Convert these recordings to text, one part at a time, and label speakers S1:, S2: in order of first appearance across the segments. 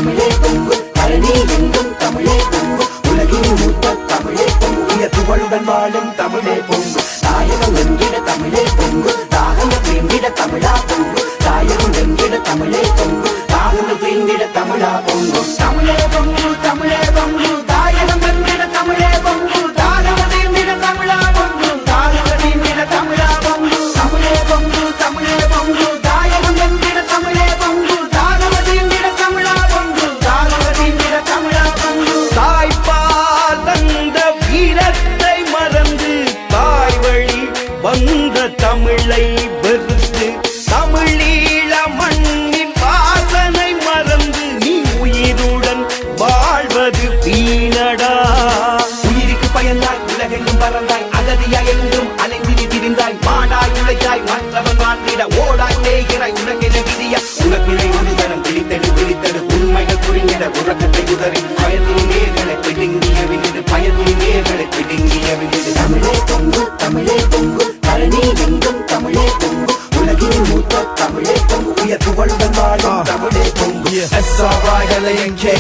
S1: தமிழே பொங்கு பழனி எங்கும் தமிழே பொங்கு உலகின் மூத்த தமிழே பொங்கு புகழுடன் வாழும் தமிழே பொங்கு தாயகம் என்கிற தமிழே பொங்கு தாகங்கள் தீண்டிட தமிழா பொங்கு தாயகம் என்கிற தமிழே பொங்கு தாகங்கள் தீண்டிட தமிழா பொங்கு தமிழே பொங்கு தமிழே பொங்கு தாயகம் என்கிற தமிழே பொங்கு தாகங்கள் தீண்டிட தமிழா பொங்கு தாகங்கள் தீண்டிட தமிழா பொங்கு தமிழே பொங்கு தமிழே பொங்கு தாயகம் என்கிற தமிழே பொங்கு தாகங்கள் தீண்டிட தமிழா பொங்கு தாகங்கள் தீண்டிட தமிழா பொங்கு
S2: தாய்ப்பால் தந்த வீரத்தை மறந்து தாய் வழி வந்த தமிழை வெறுத்து தமிழீழ மண்ணின் வாசனை மறந்து நீ உயிருடன் வாழ்வது வீணடா.
S1: உயிருக்கு பயந்தாய் உலகெங்கும் பறந்தாய் அகதியாய் எங்கும் அலைந்திரி திரிந்தாய் மாடாய் உழைத்தாய் மற்றவன் வாழ்ந்திட ஓடாய் தேய்கிறாய் உனக்கென விதியா உனக்கிளை ஒரு தரம் பிடித்தெடு உண்மைகள் புரிந்திட உறக்கத்தை உதறி பயத்தின் நேர்களை பிடுங்கிய விழுது பயத்தின் நேர்களை பிடுங்கிய விழுது தமிழே பொங்கு தமிழே பொங்கு பழனி எங்கும் தமிழே பொங்கு உலகின் மூத்த தமிழே பொங்கு உயர் புகழுடன் வாழும் தமிழே பொங்கு
S3: SRILANKA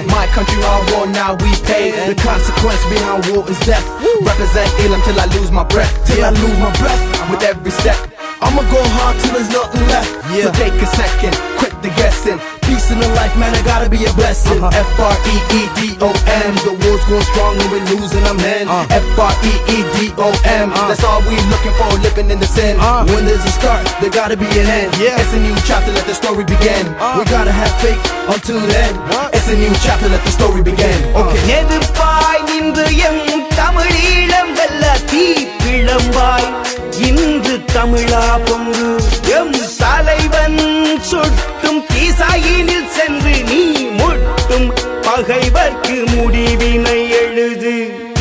S3: My country on war, now we pay. The consequence behind war is death. Represent Elam till I lose my breath. Till I lose my breath with every step. I'ma go hard till there's nothing left. So take a second, quit the guessing. Peace in the life, man, I gotta be a blessing. FREEDOM. The war's going strong and we're losing our men. FREEDOM. That's all we looking for, living in the sin. When there's a start, there gotta be an end. It's a new chapter, let the story begin. We gotta have faith until then. It's a new chapter, let the story begin. Okay.
S2: எதிர்ப்பாய் நின்று M தமிழீழம் வெல்ல தீ கிளம்பாய் இன்று தமிழா பொங்கு M தலைவன் சுட்டும் தீசாயினில் சென்று நீ முட்டும் பகைவர்க்கு முடிவினை எழுது.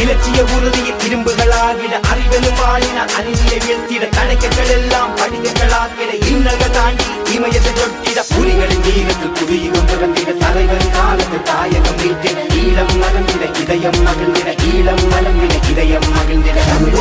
S1: இலட்சிய உறுதியில் இரும்புகளாகிட அறிவெனும் ஆளின அநீதியை வீழ்த்திட தடைக்கர்கள் எல்லாம் படிக்கர்களாகிட இன்னல்கள் தாண்டி இமயத்தை தொட்டிட புலிகளின் வீரத்தில் புதியுகம் பிறந்திட தலைவன் காலத்து தாயகம் மீட்டிட ஈழம் மறந்திட இதயம் மகிழ்ந்திட ஈழம் மலர்ந்திட இதயம் மகிழ்ந்திட தமிழ்